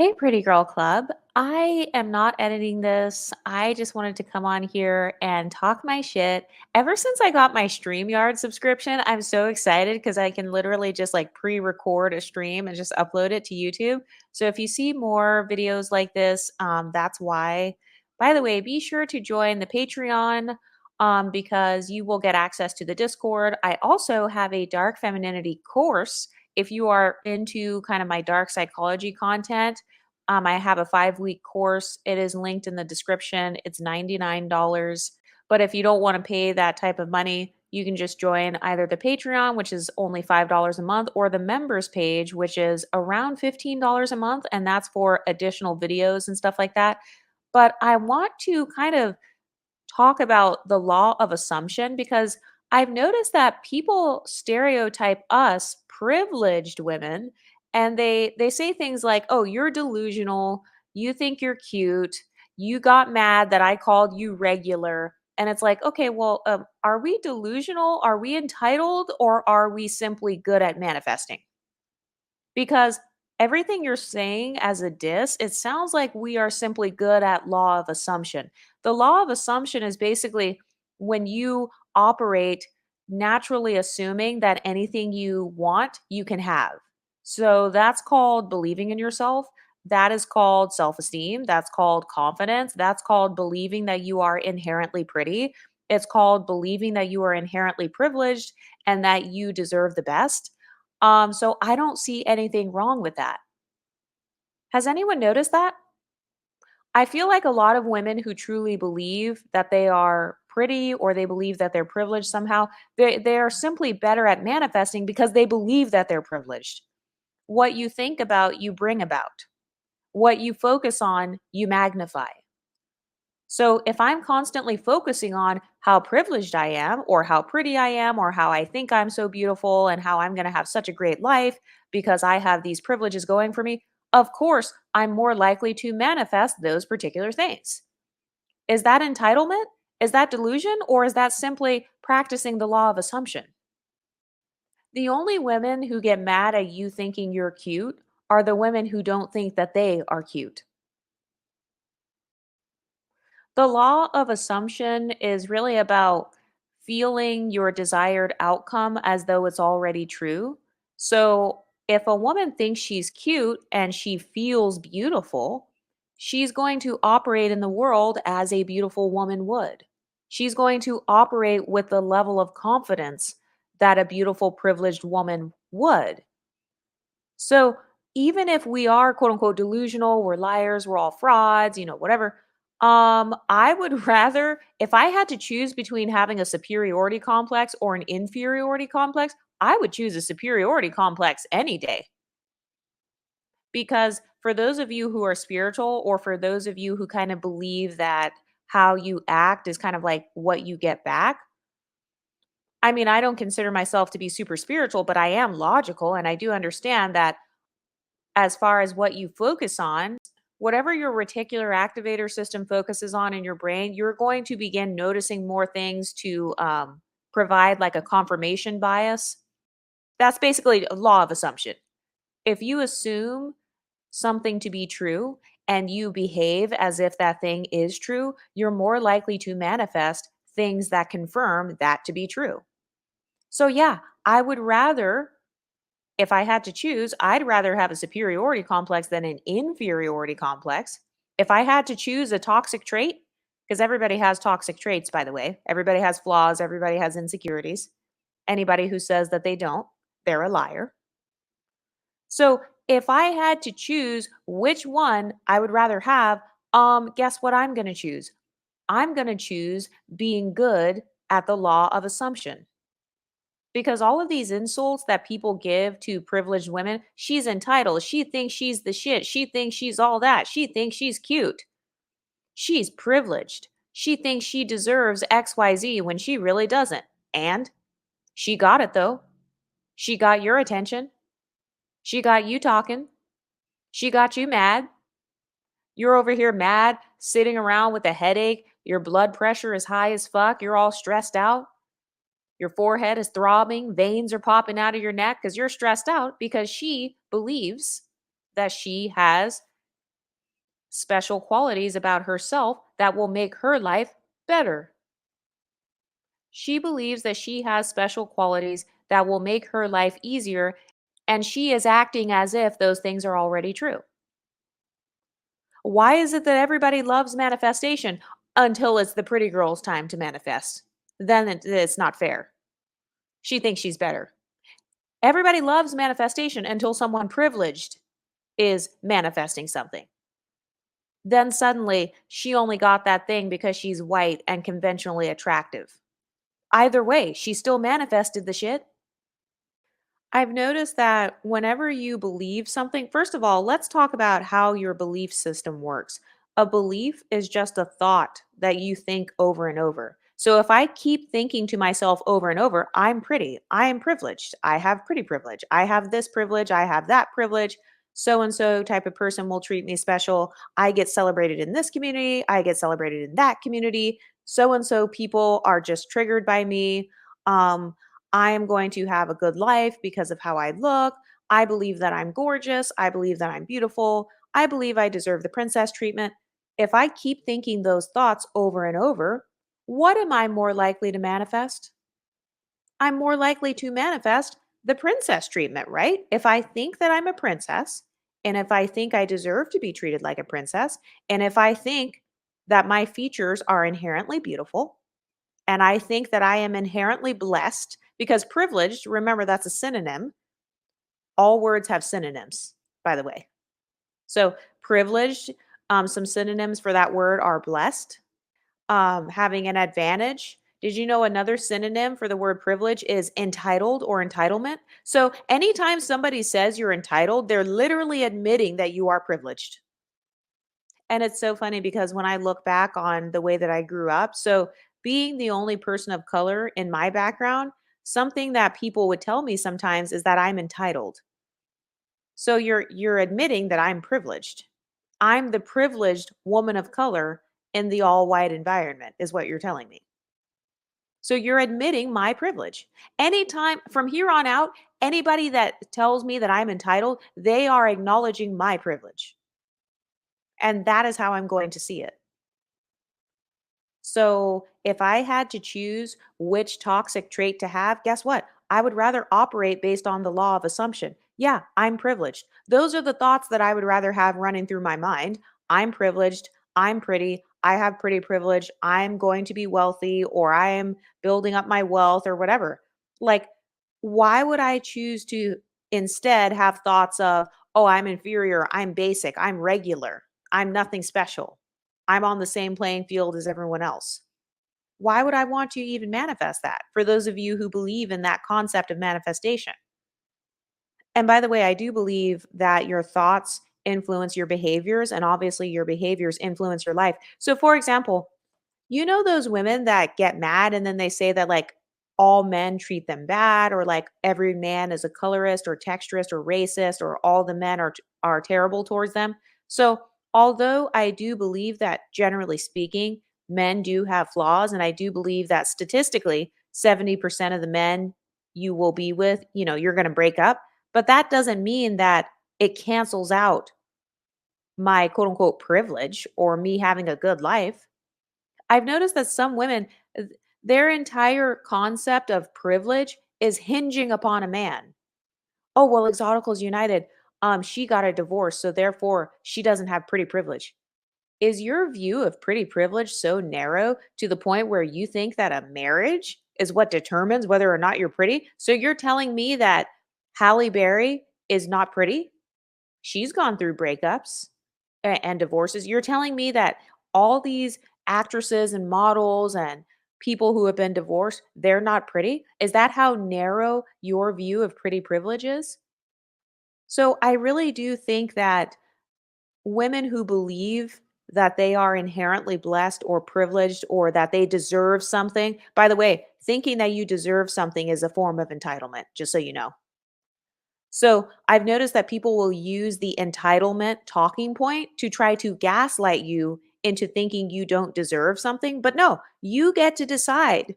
Hey, Pretty Girl Club. I am not editing this. I just wanted to come on here and talk my shit. Ever since I got my StreamYard subscription, I'm so excited because I can literally just like pre record a stream and just upload it to YouTube. So if you see more videos like this, that's why. By the way, be sure to join the Patreon because you will get access to the Discord. I also have a dark femininity course if you are into kind of my dark psychology content. I have a 5-week course. It is linked in the description. It's $99. But if you don't want to pay that type of money, you can just join either the Patreon, which is only $5 a month, or the members page, which is around $15 a month. And that's for additional videos and stuff like that. But I want to kind of talk about the law of assumption because I've noticed that people stereotype us privileged women and they say things like, "Oh, you're delusional, you think you're cute, you got mad that I called you regular." And it's like, "Okay, well, are we delusional? Are we entitled or are we simply good at manifesting?" Because everything you're saying as a diss, it sounds like we are simply good at law of assumption. The law of assumption is basically when you operate naturally assuming that anything you want, you can have. So that's called believing in yourself. That is called self esteem. That's called confidence. That's called believing that you are inherently pretty. It's called believing that you are inherently privileged and that you deserve the best. So I don't see anything wrong with that. Has anyone noticed that? I feel like a lot of women who truly believe that they are pretty or they believe that they're privileged somehow, they are simply better at manifesting because they believe that they're privileged. What you think about, you bring about. What you focus on, you magnify. So if I'm constantly focusing on how privileged I am, or how pretty I am, or how I think I'm so beautiful, and how I'm going to have such a great life because I have these privileges going for me, of course, I'm more likely to manifest those particular things. Is that entitlement? Is that delusion? Or is that simply practicing the law of assumption? The only women who get mad at you thinking you're cute are the women who don't think that they are cute. The law of assumption is really about feeling your desired outcome as though it's already true. So, if a woman thinks she's cute and she feels beautiful, she's going to operate in the world as a beautiful woman would. She's going to operate with the level of confidence that a beautiful, privileged woman would. So even if we are quote unquote delusional, we're liars, we're all frauds, whatever. I would rather, if I had to choose between having a superiority complex or an inferiority complex, I would choose a superiority complex any day. Because for those of you who are spiritual, or for those of you who kind of believe that how you act is kind of like what you get back, I mean, I don't consider myself to be super spiritual, but I am logical and I do understand that as far as what you focus on, whatever your reticular activator system focuses on in your brain, you're going to begin noticing more things to provide like a confirmation bias. That's basically a law of assumption. If you assume something to be true and you behave as if that thing is true, you're more likely to manifest things that confirm that to be true. So, yeah, I would rather, if I had to choose, I'd rather have a superiority complex than an inferiority complex. If I had to choose a toxic trait, because everybody has toxic traits, by the way, everybody has flaws, everybody has insecurities. Anybody who says that they don't, they're a liar. So if I had to choose which one I would rather have, guess what I'm going to choose? I'm going to choose being good at the law of assumption. Because all of these insults that people give to privileged women, she's entitled. She thinks she's the shit. She thinks she's all that. She thinks she's cute. She's privileged. She thinks she deserves XYZ when she really doesn't. And she got it though. She got your attention. She got you talking. She got you mad. You're over here mad, sitting around with a headache. Your blood pressure is high as fuck. You're all stressed out. Your forehead is throbbing, veins are popping out of your neck because you're stressed out because she believes that she has special qualities about herself that will make her life better. She believes that she has special qualities that will make her life easier, and she is acting as if those things are already true. Why is it that everybody loves manifestation until it's the pretty girl's time to manifest? Then it's not fair. She thinks she's better. Everybody loves manifestation until someone privileged is manifesting something. Then suddenly she only got that thing because she's white and conventionally attractive. Either way, she still manifested the shit. I've noticed that whenever you believe something, first of all, let's talk about how your belief system works. A belief is just a thought that you think over and over. So if I keep thinking to myself over and over, I'm pretty, I am privileged, I have pretty privilege, I have this privilege, I have that privilege, so and so type of person will treat me special. I get celebrated in this community, I get celebrated in that community. So and so people are just triggered by me. Um, I am going to have a good life because of how I look. I believe that I'm gorgeous. I believe that I'm beautiful. I believe I deserve the princess treatment. If I keep thinking those thoughts over and over, what am I more likely to manifest? I'm more likely to manifest the princess treatment, right? If I think that I'm a princess, and if I think I deserve to be treated like a princess, and if I think that my features are inherently beautiful, and I think that I am inherently blessed because privileged, remember that's a synonym. All words have synonyms, by the way. So privileged, some synonyms for that word are blessed, having an advantage. Did you know another synonym for the word privilege is entitled or entitlement? So anytime somebody says you're entitled, they're literally admitting that you are privileged. And it's so funny because when I look back on the way that I grew up, so being the only person of color in my background, something that people would tell me sometimes is that I'm entitled. So you're admitting that I'm privileged. I'm the privileged woman of color in the all white environment is what you're telling me. So you're admitting my privilege. Anytime from here on out, anybody that tells me that I'm entitled, they are acknowledging my privilege. And that is how I'm going to see it. So if I had to choose which toxic trait to have, guess what? I would rather operate based on the law of assumption. Yeah, I'm privileged. Those are the thoughts that I would rather have running through my mind. I'm privileged. I'm pretty. I have pretty privilege. I'm going to be wealthy or I am building up my wealth or whatever. Like, why would I choose to instead have thoughts of, oh, I'm inferior. I'm basic. I'm regular. I'm nothing special. I'm on the same playing field as everyone else. Why would I want to even manifest that for those of you who believe in that concept of manifestation? And by the way, I do believe that your thoughts influence your behaviors, and obviously, your behaviors influence your life. So, for example, you know those women that get mad and then they say that like all men treat them bad or like every man is a colorist or texturist or racist or all the men are terrible towards them. So, although I do believe that generally speaking, men do have flaws and I do believe that statistically 70% of the men you will be with, you're going to break up, but that doesn't mean that it cancels out my quote unquote privilege or me having a good life. I've noticed that some women, their entire concept of privilege is hinging upon a man. Oh, well, Exoticals United, she got a divorce, so therefore she doesn't have pretty privilege. Is your view of pretty privilege so narrow to the point where you think that a marriage is what determines whether or not you're pretty? So you're telling me that Halle Berry is not pretty? She's gone through breakups and divorces. You're telling me that all these actresses and models and people who have been divorced, they're not pretty? Is that how narrow your view of pretty privilege is? So I really do think that women who believe that they are inherently blessed or privileged or that they deserve something, by the way, thinking that you deserve something is a form of entitlement, just so you know. So I've noticed that people will use the entitlement talking point to try to gaslight you into thinking you don't deserve something. But no, you get to decide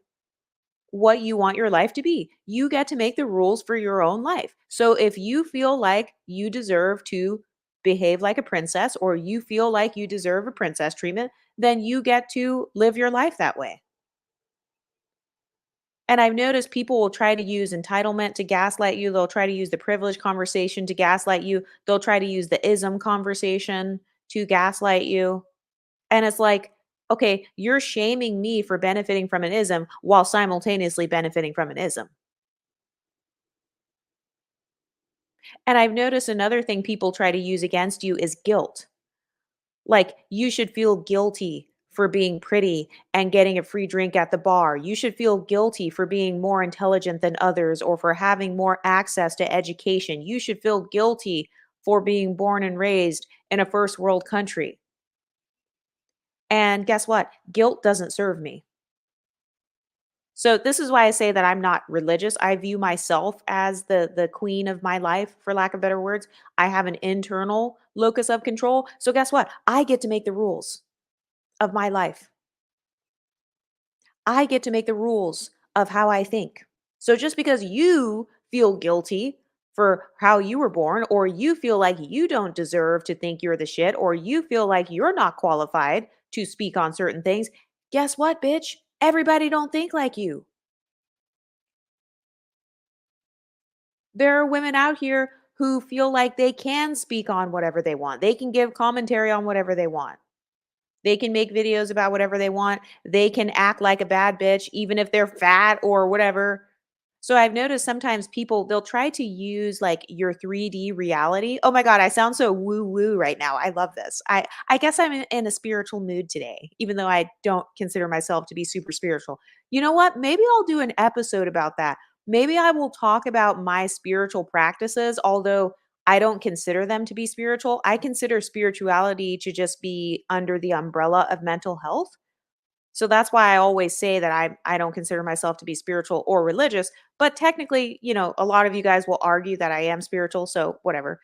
what you want your life to be. You get to make the rules for your own life. So if you feel like you deserve to behave like a princess or you feel like you deserve a princess treatment, then you get to live your life that way. And I've noticed people will try to use entitlement to gaslight you. They'll try to use the privilege conversation to gaslight you. They'll try to use the ism conversation to gaslight you. And it's like, okay, you're shaming me for benefiting from an ism while simultaneously benefiting from an ism. And I've noticed another thing people try to use against you is guilt. Like, you should feel guilty for being pretty and getting a free drink at the bar. You should feel guilty for being more intelligent than others or for having more access to education. You should feel guilty for being born and raised in a first world country. And guess what? Guilt doesn't serve me. So this is why I say that I'm not religious. I view myself as the queen of my life, for lack of better words. I have an internal locus of control. So guess what? I get to make the rules of my life. I get to make the rules of how I think. So just because you feel guilty for how you were born, or you feel like you don't deserve to think you're the shit, or you feel like you're not qualified to speak on certain things, guess what, bitch? Everybody don't think like you. There are women out here who feel like they can speak on whatever they want. They can give commentary on whatever they want. They can make videos about whatever they want. They can act like a bad bitch, even if they're fat or whatever. So I've noticed sometimes people, they'll try to use like your 3D reality. Oh my God, I sound so woo woo right now. I love this. I guess I'm in a spiritual mood today, even though I don't consider myself to be super spiritual. You know what? Maybe I'll do an episode about that. Maybe I will talk about my spiritual practices, although I don't consider them to be spiritual. I consider spirituality to just be under the umbrella of mental health. So that's why I always say that I don't consider myself to be spiritual or religious, but technically, a lot of you guys will argue that I am spiritual, so whatever.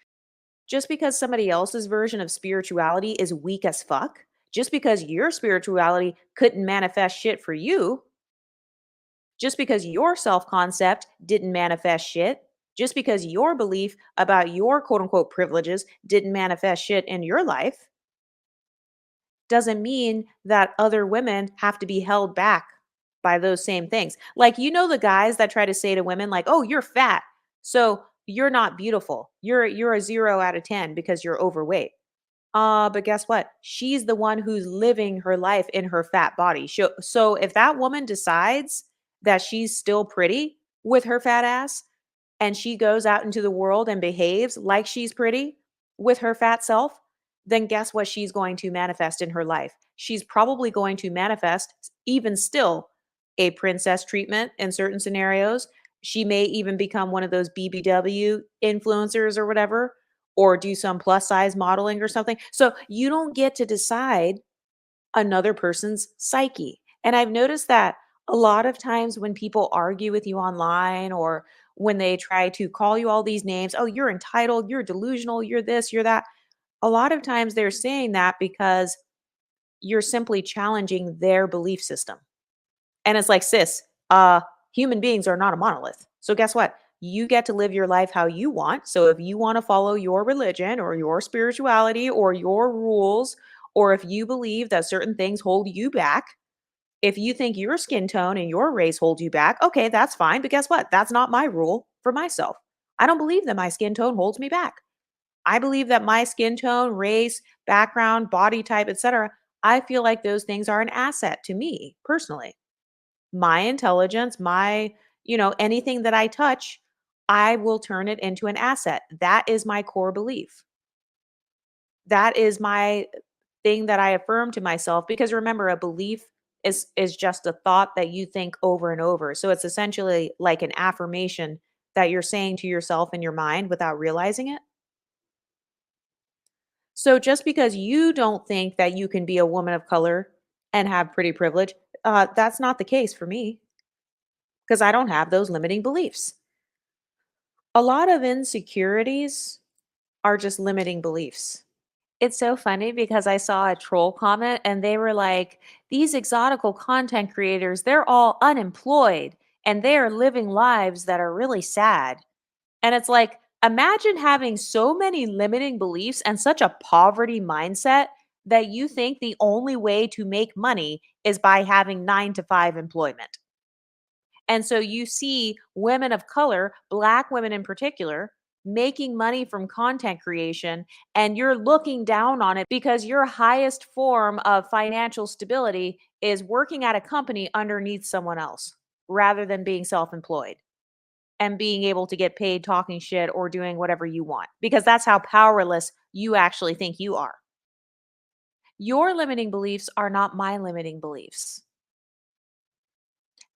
Just because somebody else's version of spirituality is weak as fuck, just because your spirituality couldn't manifest shit for you, just because your self concept didn't manifest shit, just because your belief about your quote unquote privileges didn't manifest shit in your life, doesn't mean that other women have to be held back by those same things. Like, the guys that try to say to women like, "Oh, you're fat. So you're not beautiful. You're a 0 out of 10 because you're overweight." But guess what? She's the one who's living her life in her fat body. So if that woman decides that she's still pretty with her fat ass and she goes out into the world and behaves like she's pretty with her fat self, then guess what she's going to manifest in her life? She's probably going to manifest, even still, a princess treatment in certain scenarios. She may even become one of those BBW influencers or whatever, or do some plus size modeling or something. So you don't get to decide another person's psyche. And I've noticed that a lot of times when people argue with you online or when they try to call you all these names, oh, you're entitled, you're delusional, you're this, you're that. A lot of times they're saying that because you're simply challenging their belief system. And it's like, sis, human beings are not a monolith. So guess what? You get to live your life how you want. So if you want to follow your religion or your spirituality or your rules, or if you believe that certain things hold you back, if you think your skin tone and your race hold you back, okay, that's fine. But guess what? That's not my rule for myself. I don't believe that my skin tone holds me back. I believe that my skin tone, race, background, body type, etc., I feel like those things are an asset to me personally. My intelligence, anything that I touch, I will turn it into an asset. That is my core belief. That is my thing that I affirm to myself because remember a belief is just a thought that you think over and over. So it's essentially like an affirmation that you're saying to yourself in your mind without realizing it. So just because you don't think that you can be a woman of color and have pretty privilege, that's not the case for me because I don't have those limiting beliefs. A lot of insecurities are just limiting beliefs. It's so funny because I saw a troll comment and they were like, these exotical content creators, they're all unemployed and they are living lives that are really sad. And it's like, Imagine having so many limiting beliefs and such a poverty mindset that you think the only way to make money is by having 9 to 5 employment. And so you see women of color, Black women in particular, making money from content creation, and you're looking down on it because your highest form of financial stability is working at a company underneath someone else rather than being self employed and being able to get paid talking shit or doing whatever you want because that's how powerless you actually think you are. Your limiting beliefs are not my limiting beliefs.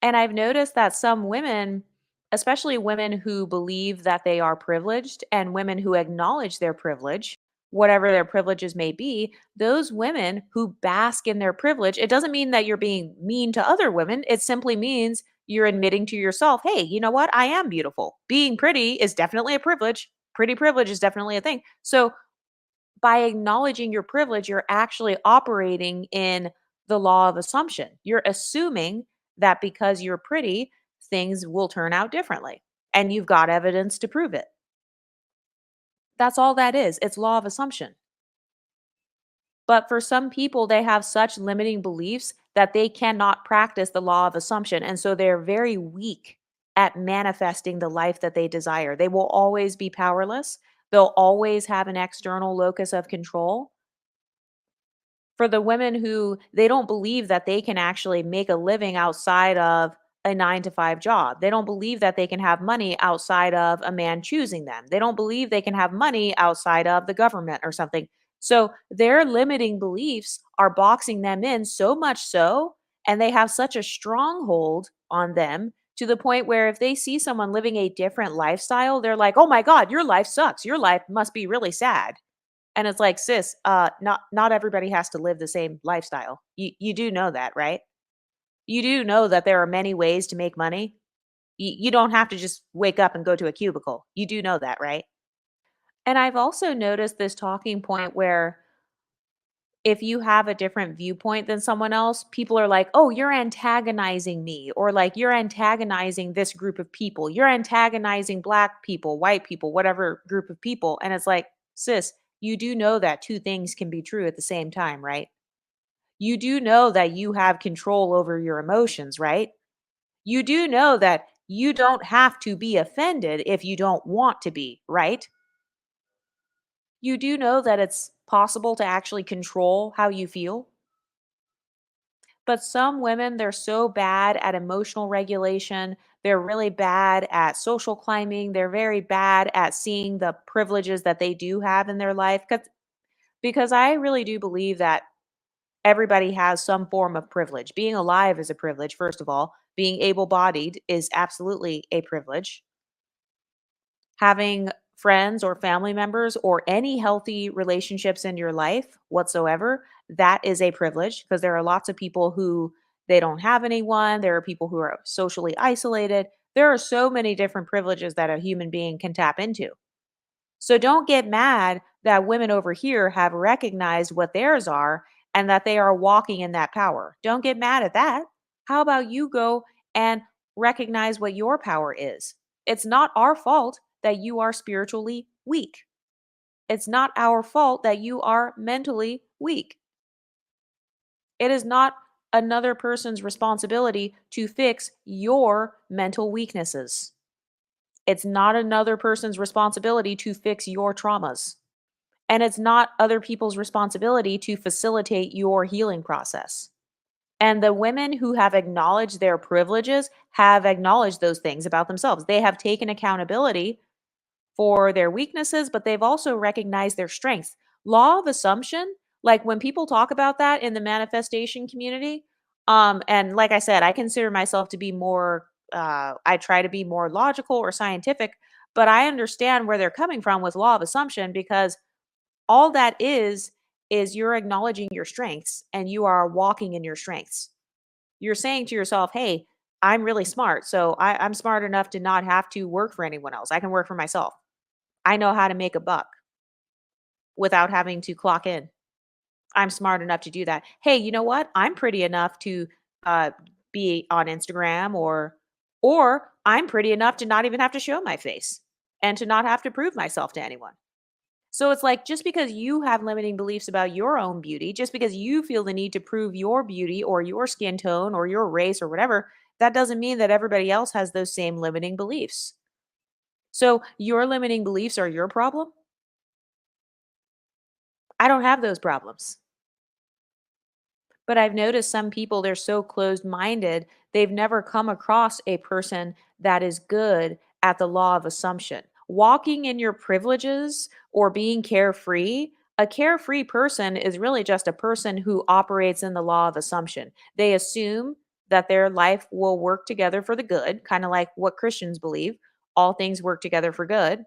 And I've noticed that some women, especially women who believe that they are privileged and women who acknowledge their privilege, whatever their privileges may be, those women who bask in their privilege, it doesn't mean that you're being mean to other women. It simply means you're admitting to yourself, hey, you know what? I am beautiful. Being pretty is definitely a privilege. Pretty privilege is definitely a thing. So by acknowledging your privilege, you're actually operating in the law of assumption. You're assuming that because you're pretty, things will turn out differently. And you've got evidence to prove it. That's all that is. It's law of assumption. But for some people, they have such limiting beliefs that they cannot practice the law of assumption. And so they're very weak at manifesting the life that they desire. They will always be powerless. They'll always have an external locus of control. For the women who they don't believe that they can actually make a living outside of a 9 to 5 job. They don't believe that they can have money outside of a man choosing them. They don't believe they can have money outside of the government or something. So their limiting beliefs are boxing them in so much so, and they have such a stronghold on them to the point where if they see someone living a different lifestyle, they're like, "Oh my god, your life sucks. Your life must be really sad." And it's like, "Sis, not everybody has to live the same lifestyle. You do know that, right? You do know that there are many ways to make money. You don't have to just wake up and go to a cubicle. You do know that, right?" And I've also noticed this talking point where if you have a different viewpoint than someone else, people are like, "Oh, you're antagonizing me," or like, "You're antagonizing this group of people. You're antagonizing Black people, white people, whatever group of people." And it's like, "Sis, you do know that two things can be true at the same time, right? You do know that you have control over your emotions, right? You do know that you don't have to be offended if you don't want to be, right? You do know that it's possible to actually control how you feel." But some women, they're so bad at emotional regulation. They're really bad at social climbing. They're very bad at seeing the privileges that they do have in their life. Because I really do believe that everybody has some form of privilege. Being alive is a privilege, first of all. Being able bodied is absolutely a privilege. Having friends or family members or any healthy relationships in your life whatsoever, that is a privilege because there are lots of people who they don't have anyone. There are people who are socially isolated. There are so many different privileges that a human being can tap into. So don't get mad that women over here have recognized what theirs are and that they are walking in that power. Don't get mad at that. How about you go and recognize what your power is? It's not our fault that you are spiritually weak. It's not our fault that you are mentally weak. It is not another person's responsibility to fix your mental weaknesses. It's not another person's responsibility to fix your traumas. And it's not other people's responsibility to facilitate your healing process. And the women who have acknowledged their privileges have acknowledged those things about themselves. They have taken accountability for their weaknesses, but they've also recognized their strengths. Law of assumption, like when people talk about that in the manifestation community, and like I said, I consider myself to be more, I try to be more logical or scientific, but I understand where they're coming from with law of assumption because all that is you're acknowledging your strengths and you are walking in your strengths. You're saying to yourself, hey, I'm really smart. So I'm smart enough to not have to work for anyone else. I can work for myself. I know how to make a buck without having to clock in. I'm smart enough to do that. Hey, you know what? I'm pretty enough to uh, be on Instagram or I'm pretty enough to not even have to show my face. and to not have to prove myself to anyone. So it's like just because you have limiting beliefs about your own beauty, just because you feel the need to prove your beauty or your skin tone or your race or whatever, that doesn't mean that everybody else has those same limiting beliefs. So your limiting beliefs are your problem. I don't have those problems. But I've noticed some people, they're so closed minded, they've never come across a person that is good at the law of assumption. Walking in your privileges or being carefree, a carefree person is really just a person who operates in the law of assumption. They assume that their life will work together for the good, kind of like what Christians believe all things work together for good.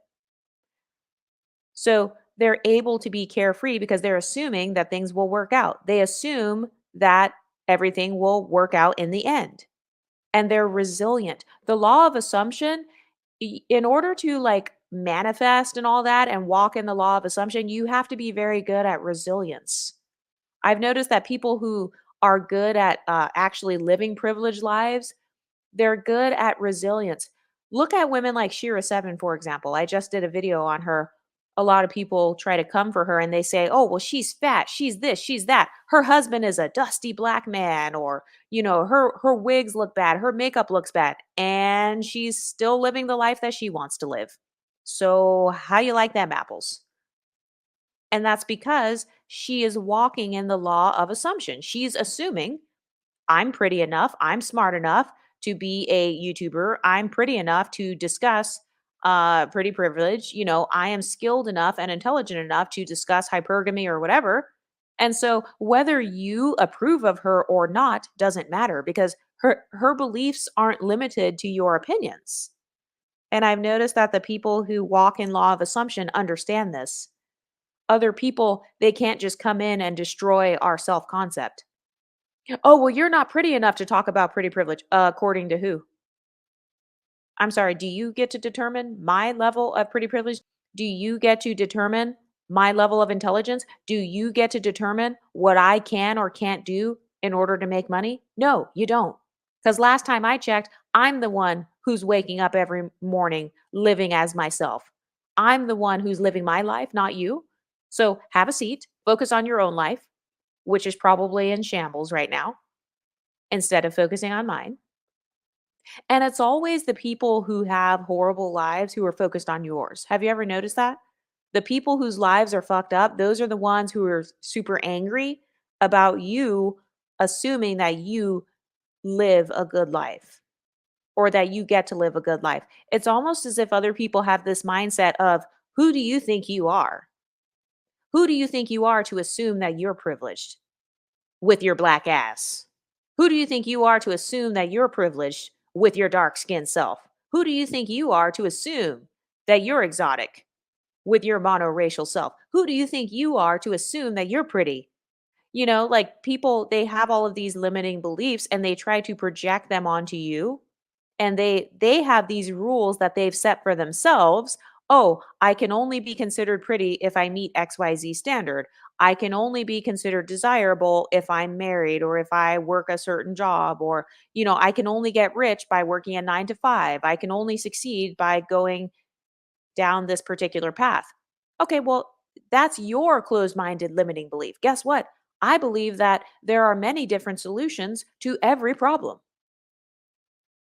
So they're able to be carefree because they're assuming that things will work out. They assume that everything will work out in the end. And they're resilient. The law of assumption, in order to like manifest and all that and walk in the law of assumption, you have to be very good at resilience. I've noticed that people who are good at actually living privileged lives, they're good at resilience. Look at women like Shira Seven, for example. I just did a video on her. A lot of people try to come for her and they say, oh, well, she's fat, she's this, she's that. Her husband is a dusty black man, or, her wigs look bad, her makeup looks bad, and she's still living the life that she wants to live. So, how you like them apples? And that's because she is walking in the law of assumption. She's assuming I'm pretty enough, I'm smart enough to be a YouTuber, I'm pretty enough to discuss pretty privilege, I am skilled enough and intelligent enough to discuss hypergamy or whatever. And so whether you approve of her or not doesn't matter because her beliefs aren't limited to your opinions. And I've noticed that the people who walk in law of assumption understand this. Other people, they can't just come in and destroy our self-concept. Oh, well, you're not pretty enough to talk about pretty privilege. According to who? I'm sorry, do you get to determine my level of pretty privilege? Do you get to determine my level of intelligence? Do you get to determine what I can or can't do in order to make money? No, you don't. Because last time I checked, I'm the one who's waking up every morning living as myself. I'm the one who's living my life, not you. So have a seat, focus on your own life, which is probably in shambles right now, instead of focusing on mine. And it's always the people who have horrible lives who are focused on yours. Have you ever noticed that? The people whose lives are fucked up, those are the ones who are super angry about you assuming that you live a good life or that you get to live a good life. It's almost as if other people have this mindset of, who do you think you are? Who do you think you are to assume that you're privileged with your black ass? Who do you think you are to assume that you're privileged with your dark skinned self? Who do you think you are to assume that you're exotic with your monoracial self? Who do you think you are to assume that you're pretty? Like people, they have all of these limiting beliefs and they try to project them onto you, and they have these rules that they've set for themselves. Oh, I can only be considered pretty if I meet XYZ standard. I can only be considered desirable if I'm married or if I work a certain job, or I can only get rich by working a 9 to 5. I can only succeed by going down this particular path. Okay, well, that's your closed-minded limiting belief. Guess what? I believe that there are many different solutions to every problem.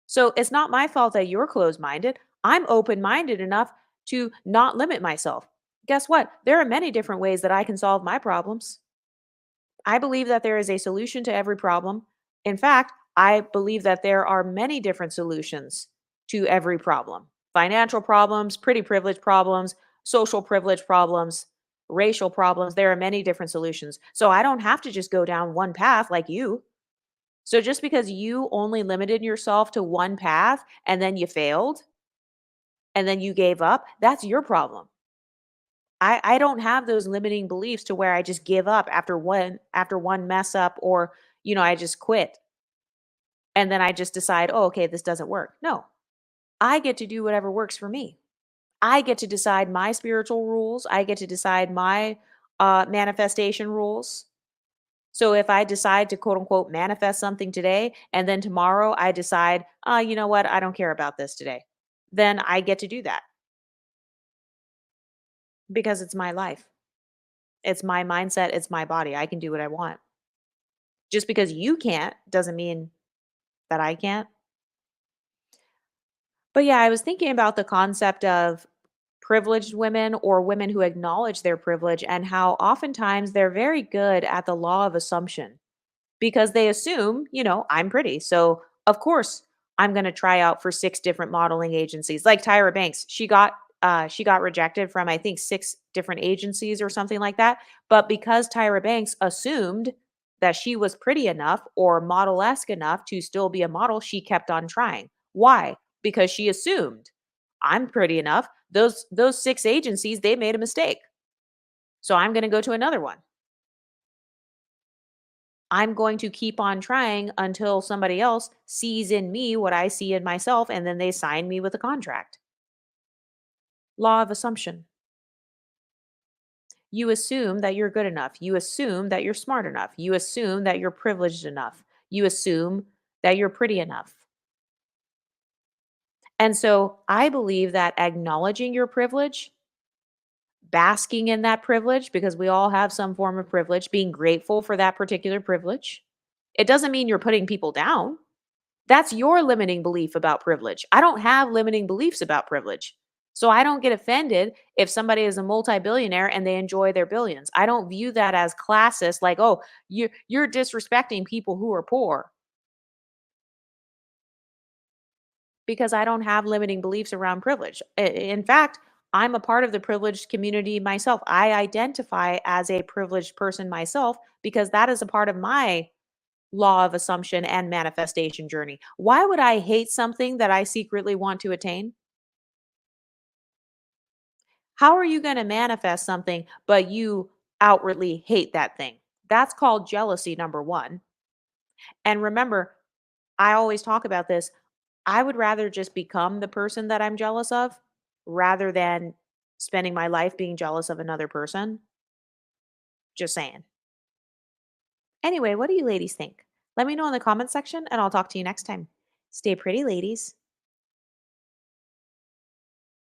So it's not my fault that you're closed minded. I'm open minded enough to not limit myself. Guess what? There are many different ways that I can solve my problems. I believe that there is a solution to every problem. In fact, I believe that there are many different solutions to every problem: financial problems, pretty privilege problems, social privilege problems, racial problems. There are many different solutions. So I don't have to just go down one path like you. So just because you only limited yourself to one path and then you failed and then you gave up, that's your problem. I don't have those limiting beliefs to where I just give up after one mess up, or I just quit and then I just decide, "Oh, okay, this doesn't work." No. I get to do whatever works for me. I get to decide my spiritual rules. I get to decide my manifestation rules. So if I decide to quote unquote manifest something today and then tomorrow I decide, you know what, I don't care about this today, then I get to do that. because it's my life. It's my mindset, it's my body. I can do what I want. Just because you can't doesn't mean that I can't. But yeah, I was thinking about the concept of privileged women or women who acknowledge their privilege and how oftentimes they're very good at the law of assumption because they assume, I'm pretty. So, of course, I'm going to try out for 6 different modeling agencies. Like Tyra Banks, she got rejected from I think 6 different agencies or something like that, but because Tyra Banks assumed that she was pretty enough or model-esque enough to still be a model, she kept on trying. Why? Because she assumed I'm pretty enough. Those 6 agencies, they made a mistake. So I'm going to go to another one. I'm going to keep on trying until somebody else sees in me what I see in myself, and then they sign me with a contract. Law of assumption. You assume that you're good enough. You assume that you're smart enough. You assume that you're privileged enough. You assume that you're pretty enough. And so I believe that acknowledging your privilege, basking in that privilege, because we all have some form of privilege, being grateful for that particular privilege, it doesn't mean you're putting people down. That's your limiting belief about privilege. I don't have limiting beliefs about privilege. So I don't get offended if somebody is a multi-billionaire and they enjoy their billions. I don't view that as classist, like, oh, you're disrespecting people who are poor because I don't have limiting beliefs around privilege. In fact, I'm a part of the privileged community myself. I identify as a privileged person myself because that is a part of my law of assumption and manifestation journey. Why would I hate something that I secretly want to attain? How are you going to manifest something, but you outwardly hate that thing? That's called jealousy, number one. And remember, I always talk about this. I would rather just become the person that I'm jealous of rather than spending my life being jealous of another person. Just saying. Anyway, what do you ladies think? Let me know in the comment section and I'll talk to you next time. Stay pretty, ladies.